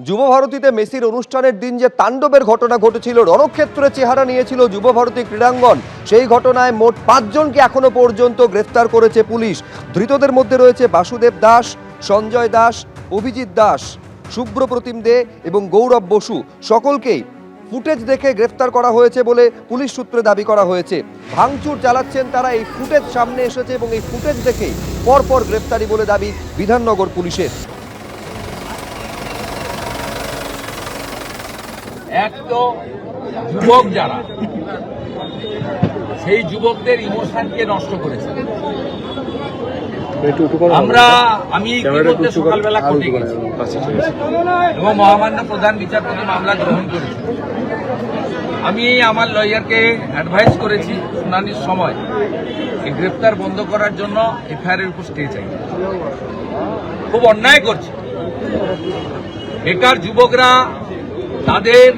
যুবভারতীতে মেসির অনুষ্ঠানের দিন যে তাণ্ডবের ঘটনা ঘটেছিল, রণক্ষেত্রের চেহারা নিয়েছিল যুবভারতী ক্রীড়াঙ্গন, সেই ঘটনায় মোট 5 জনকে এখনো পর্যন্ত গ্রেফতার করেছে পুলিশ। ধৃতদের মধ্যে রয়েছে বাসুদেব দাস, সঞ্জয় দাস, অভিজিৎ দাস, শুভ্রপ্রতিম দে এবং গৌরব বসু। সকলকেই ফুটেজ দেখে গ্রেফতার করা হয়েছে বলে পুলিশ সূত্রে দাবি করা হয়েছে। ভাঙচুর চালাচ্ছেন তারা, এই ফুটেজ সামনে এসেছে এবং এই ফুটেজ দেখেই পরপর গ্রেফতারি বলে দাবি বিধাননগর পুলিশের। এক তো যুবক যারা, সেই যুবকদের ইমোশনকে নষ্ট করেছে। আমি সকালবেলা কোর্টে গেছি এবং মহামান্য প্রধান বিচারপতি মামলা গ্রহণ করেছি। আমি আমার লয়ারকে অ্যাডভাইস করেছি শুনানির সময় এই গ্রেপ্তার বন্ধ করার জন্য এফআইআর এর উপর স্টে চাই। খুব অন্যায় করছে। বেকার যুবকরা তাদের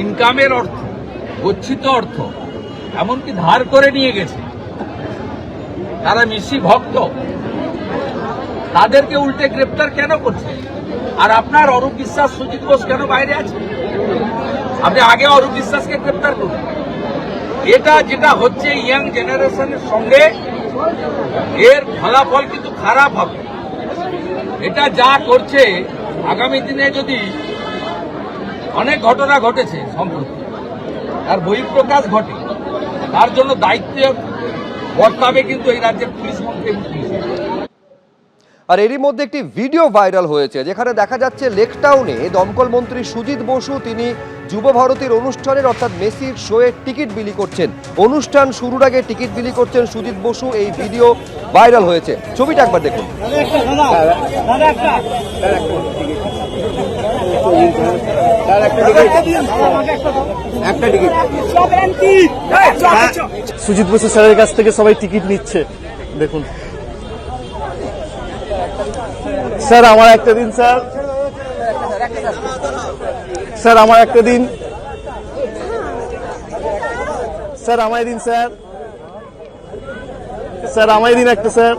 ইনকামের অর্থ, গচ্ছিত অর্থ এমনকি ধার করে নিয়ে গেছে। তারা মেসি ভক্ত, তাদেরকে উল্টে গ্রেপ্তার কেন করছে? আর আপনার অরূপ বিশ্বাস, সুজিত বোস কেন বাইরে আছে? আপনি আগে অরূপ বিশ্বাসকে গ্রেপ্তার করুন। এটা যেটা হচ্ছে ইয়াং জেনারেশনের সঙ্গে, এর ফলাফল কিন্তু খারাপ হবে। এটা যা করছে, আগামী দিনে যদি অনেক ঘটনা ঘটেছে সম্প্রতি, আর বহিঃপ্রকাশ ঘটে, তার জন্য দায়িত্ব বর্তাবে কিন্তু এই রাজ্যের পুলিশ মন্ত্রী এবং পুলিশ। আর এরই মধ্যে একটি ভিডিও ভাইরাল হয়েছে যেখানে দেখা যাচ্ছে লেকটাউনে দমকল মন্ত্রী সুজিত বসু তিনি যুবভারতীর অনুষ্ঠানের অর্থাৎ মেসির শোয়ে টিকিট বিলি করছেন। অনুষ্ঠান শুরুর আগে টিকিট বিলি করছেন সুজিত বসু। এই ভিডিও ভাইরাল হয়েছে, ছবিটা একবার দেখুন। সুজিত বসু স্যারের কাছ থেকে সবাই টিকিট নিচ্ছে, দেখুন। স্যার আমার একটা দিন, স্যার স্যার আমার একটা দিন, স্যার আমায় দিন, স্যার স্যার আমায় দিন একটা, স্যার।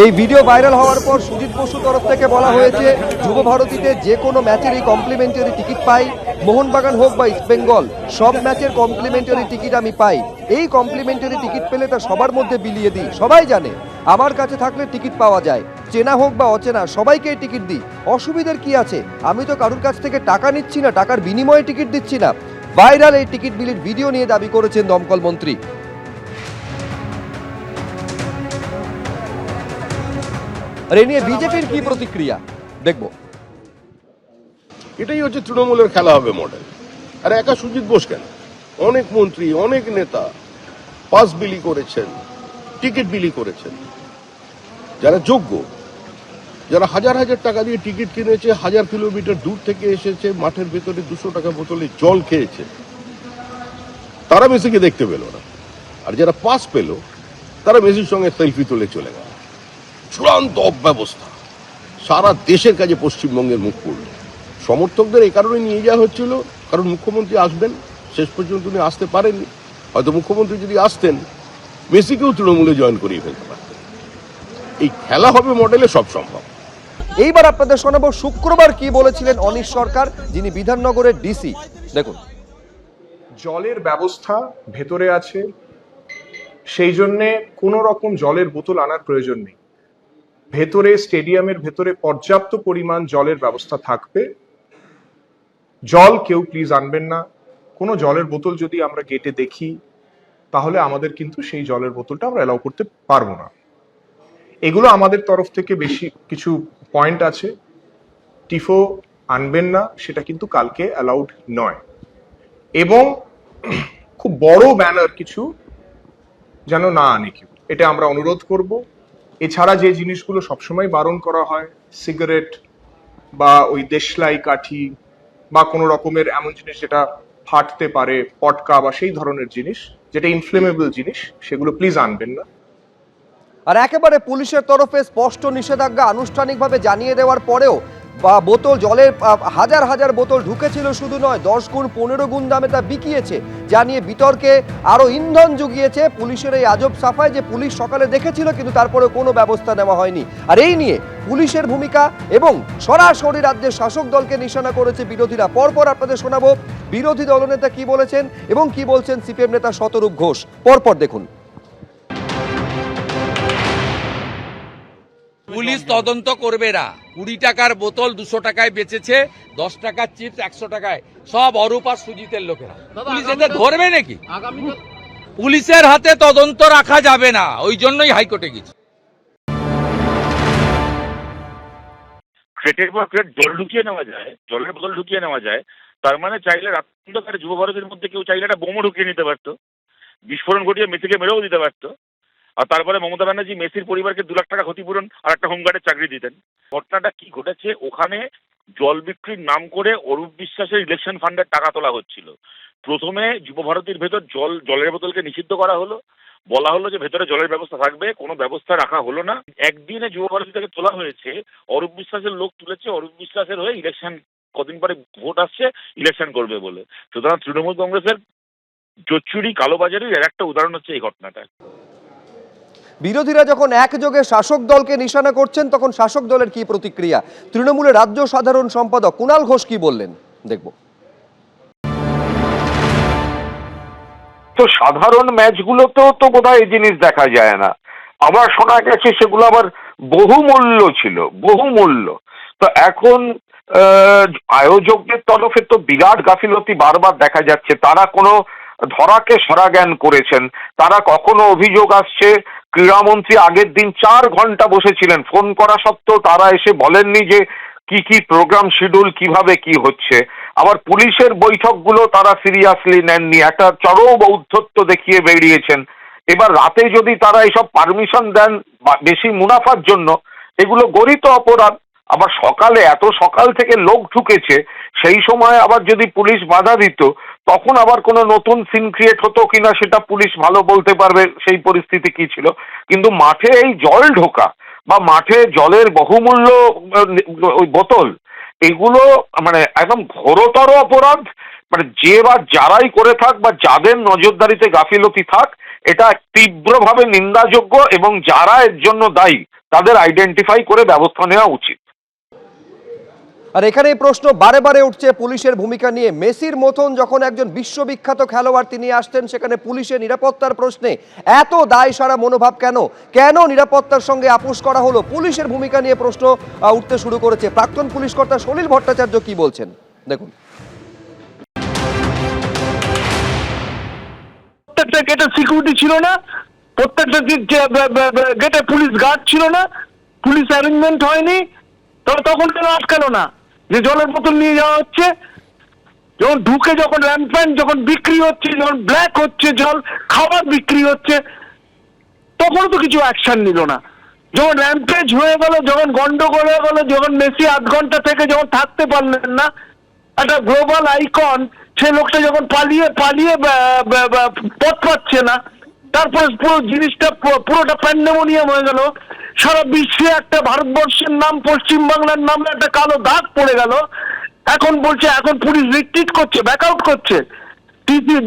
এই ভিডিও ভাইরাল হওয়ার পর সুজিত বসু তরফ থেকে বলা হয়েছে যুবভারতীতে যে কোনো ম্যাচেরই কমপ্লিমেন্টারি টিকিট পাই, মোহনবাগান হোক বা ইস্টবেঙ্গল, সব ম্যাচের কমপ্লিমেন্টারি টিকিট আমি পাই। এই কমপ্লিমেন্টারি টিকিট পেলে তা সবার মধ্যে বিলিয়ে দিই, সবাই জানে আমার কাছে থাকলে টিকিট পাওয়া যায়, চেনা হোক বা অচেনা সবাইকে টিকিট দিই, অসুবিধার কি আছে? আমি তো কারুর কাছ থেকে টাকা নিচ্ছি না, টাকার বিনিময়ে টিকিট দিচ্ছি না। ভাইরাল এই টিকিট বিলির ভিডিও নিয়ে দাবি করেছেন দমকল মন্ত্রী। আর এ নিয়ে বিজেপির কি প্রতিক্রিয়া দেখব। এটাই হচ্ছে তৃণমূলের খেলা হবে মডেল। আর একা সুজিত বোস কেন, অনেক মন্ত্রী, অনেক নেতা পাস বিলি করেছেন, টিকিট বিলি করেছেন। যারা যোগ্য, যারা হাজার হাজার টাকা দিয়ে টিকিট কিনেছে, 1000 কিলোমিটার দূর থেকে এসেছে, মাঠের ভেতরে 200 টাকা বোতলে জল খেয়েছে, তারা মেসিকে দেখতে পেল না। আর যারা পাস পেল তারা মেসির সঙ্গে সেলফি তুলে চলে গেল। চূড়ান্ত অব্যবস্থা। সারা দেশের কাছে পশ্চিমবঙ্গের মুখ পড়ল। সমর্থকদের এই কারণে নিয়ে যাওয়া হচ্ছিল কারণ মুখ্যমন্ত্রী আসবেন, শেষ পর্যন্ত উনি আসতে পারেননি। হয়তো মুখ্যমন্ত্রী যদি আসতেন, মেসিকেও তৃণমূলে জয়েন করিয়ে ফেলতে পারতেন। এই খেলা হবে মডেলে সব সম্ভব। এইবার আপনাদের শোনাবো শুক্রবার কি বলেছিলেন অনিশ সরকার, যিনি বিধাননগরের ডিসি। দেখুন। জলের ব্যবস্থা ভেতরে আছে, সেই জন্যে কোনো রকম জলের বোতল আনার প্রয়োজন নেই। ভেতরে, স্টেডিয়ামের ভেতরে পর্যাপ্ত পরিমাণ জলের ব্যবস্থা থাকবে। জল কেউ প্লিজ আনবেন না। কোনো জলের বোতল যদি আমরা গেটে দেখি, তাহলে আমাদের কিন্তু সেই জলের বোতলটা আমরা অ্যালাউ করতে পারবো না। এগুলো আমাদের তরফ থেকে বেশি কিছু পয়েন্ট আছে। টিফো আনবেন না, সেটা কিন্তু কালকে অ্যালাউড নয়। এবং খুব বড় ব্যানার কিছু যেন না আনে কেউ, এটা আমরা অনুরোধ করব। এছাড়া যে জিনিসগুলো সবসময় বারণ করা হয়, সিগারেট বা ওই দেশলাই কাঠি বা কোনো রকমের এমন জিনিস যেটা ফাটতে পারে, পটকা বা সেই ধরনের জিনিস, যেটা ইনফ্লেমেবল জিনিস, সেগুলো প্লিজ আনবেন না। আর একেবারে পুলিশের তরফে স্পষ্ট নিষেধাজ্ঞা আনুষ্ঠানিকভাবে জানিয়ে দেওয়ার পরেও বা বোতল জলের হাজার হাজার বোতল ঢুকেছিল, শুধু নয় 10 গুণ 15 গুণ দামে তা বিকিয়েছে, যা নিয়ে বিতর্কে আরো ইন্ধন জুগিয়েছে পুলিশের এই আজব সাফাই যে পুলিশ সকালে দেখেছিল কিন্তু তারপরে কোনো ব্যবস্থা নেওয়া হয়নি। আর এই নিয়ে পুলিশের ভূমিকা এবং সরাসরি রাজ্যের শাসক দলকে নিশানা করেছে বিরোধীরা। পরপর আপনাদের শোনাবো বিরোধী দলনেতা কি বলেছেন এবং কি বলছেন সিপিএম নেতা শতরূপ ঘোষ। পরপর দেখুন। পুলিশ তদন্ত করবে না। 20 টাকার বোতল 200 টাকায় বেচেছে, 10 টাকার চিপস 100 টাকায়, সব অরূপ আর সুজিতের লোকেরা। পুলিশ এদের ধরবে নাকি? পুলিশের হাতে তদন্ত রাখা যাবে না, ওই জন্যই হাইকোর্টে গেছে। ক্রেটের পর ক্রেট জল ঢুকিয়ে নেওয়া যায়, জলের বোতল ঢুকিয়ে নেওয়া যায়, তার মানে চাইলে রাত্রে যুব ভারতের মধ্যে কেউ চাইলে একটা বোমও ঢুকিয়ে নিতে পারতো, বিস্ফোরণ ঘটিয়ে মেসিকে মেরেও দিতে পারতো। আর তারপরে মমতা ব্যানার্জি মেসির পরিবারকে 2 লাখ টাকা ক্ষতিপূরণ আর একটা হোমগার্ডের চাকরি দিতেন। ঘটনাটা কি ঘটেছে, ওখানে জল বিক্রির নাম করে অরূপ বিশ্বাসের ইলেকশন ফান্ডের টাকা তোলা হচ্ছিল। প্রথমে যুব ভারতীর ভেতর জলের বোতলকে নিষিদ্ধ করা হলো, বলা হলো যে ভেতরে জলের ব্যবস্থা থাকবে, কোনো ব্যবস্থা রাখা হলো না। একদিনে যুব ভারতী থেকে তোলা হয়েছে, অরূপ বিশ্বাসের লোক তুলেছে, অরূপ বিশ্বাসের হয়ে ইলেকশন কদিন পরে ভোট আসছে, ইলেকশন করবে বলে। সুতরাং তৃণমূল কংগ্রেসের জোচ্চুরি কালোবাজারির এর একটা উদাহরণ হচ্ছে এই ঘটনাটা। বিরোধীরা যখন একযোগে শাসক দলকে নিশানা করছেন তখন শাসক দলের কি প্রতিক্রিয়া, তৃণমূলের রাজ্য সাধারণ সম্পাদক কুণাল ঘোষ কি বললেন দেখব। তো সাধারণ ম্যাচগুলোতেও তো বোধহয় এই জিনিস দেখা যায় না। আবার শোনা গেছে সেগুলো আবার বহুমূল্য ছিল, বহুমূল্য। তো এখন আয়োজকদের তরফে তো বিরাট গাফিলতি বারবার দেখা যাচ্ছে। তারা কোনো ধরাকে সরা জ্ঞান করেছেন। তারা কখনো অভিযোগ আসছে ক্রীড়ামন্ত্রী আগের দিন 4 ঘন্টা বসেছিলেন, ফোন করা সত্ত্বেও তারা এসে বলেননি যে কি কি প্রোগ্রাম শিডিউল কিভাবে কি হচ্ছে। আবার পুলিশের বৈঠকগুলো তারা সিরিয়াসলি নেননি, একটা চরম ঔদ্ধত্য দেখিয়ে বেরিয়েছেন। এবার রাতে যদি তারা এইসব পারমিশন দেন বেশি মুনাফার জন্য, এগুলো গরিত অপরাধ। আবার সকালে এত সকাল থেকে লোক ঢুকেছে, সেই সময় আবার যদি পুলিশ বাধা দিত তখন আবার কোনো নতুন সিন ক্রিয়েট হতো কিনা সেটা পুলিশ ভালো বলতে পারবে সেই পরিস্থিতি কি ছিল। কিন্তু মাঠে এই জল ঢোকা বা মাঠে জলের বহুমূল্য ওই বোতল, এগুলো মানে একদম ঘোরতর অপরাধ। মানে যে বা যারাই করে থাক বা যাদের নজরদারিতে গাফিলতি থাক, এটা তীব্রভাবে নিন্দাযোগ্য এবং যারা এর জন্য দায়ী তাদের আইডেন্টিফাই করে ব্যবস্থা নেওয়া উচিত। আর এখানে এই প্রশ্ন বারে বারে উঠছে পুলিশের ভূমিকা নিয়ে। মেসির মতন যখন একজন বিশ্ববিখ্যাত খেলোয়াড় তিনি আসতেন, সেখানে পুলিশের নিরাপত্তার প্রশ্নে এত দায় সারা মনোভাব কেন? কেন নিরাপত্তার সঙ্গে আপোষ করা হলো? পুলিশের ভূমিকা নিয়ে প্রশ্ন উঠতে শুরু করেছে। প্রাক্তন পুলিশ কর্তা সলিল ভট্টাচার্য কি বলছেন দেখুন। প্রত্যেকটা গেটে সিকিউরিটি ছিল না, প্রত্যেকটা গেটে পুলিশ গার্ড ছিল না, পুলিশ অ্যারেঞ্জমেন্ট হয়নি, তখন কেন আটকালো না? যে জলের বোতল নিয়ে যাওয়া হচ্ছে, যখন ঢুকে যখন র্যাম্প্যান্ট যখন বিক্রি হচ্ছে, যখন ব্ল্যাক হচ্ছে জল, খাবার বিক্রি হচ্ছে, তখন তো কিছু অ্যাকশন নিল না। যখন র্যাম্পেজ হয়ে গেল, যখন গন্ডগোল হয়ে গেল, যখন মেসি 8 ঘন্টা থেকে যখন থাকতে পারলেন না, একটা গ্লোবাল আইকন সে লোকটা যখন পালিয়ে পথ পাচ্ছে না, তারপরে পুরো জিনিসটা পুরোটা প্যান্ডেমোনিয়াম হয়ে গেল। সারা বিশ্বে একটা ভারতবর্ষের নাম, পশ্চিমবাংলার নামে একটা কালো দাগ পড়ে গেল। এখন বলছে এখন পুলিশ রিট্রিট করছে, ব্যাকআউট করছে।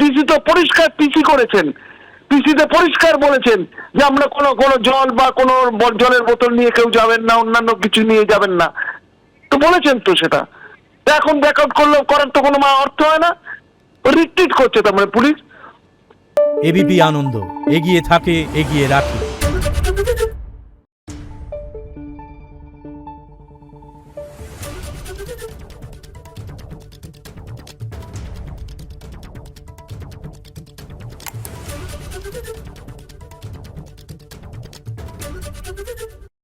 ডিসি তো পরিষ্কার পিসি করেছেন, পিসিতে পরিষ্কার বলেছেন যে আমরা কোনো জল বা কোনো জলের বোতল নিয়ে কেউ যাবেন না, অন্যান্য কিছু নিয়ে যাবেন না, তো বলেছেন তো সেটা। এখন ব্যাকআউট করার তো কোনো অর্থ হয় না, রিট্রিট করছে তার মানে পুলিশ। এবিপি আনন্দ এগিয়ে থাকে, এগিয়ে রাখে।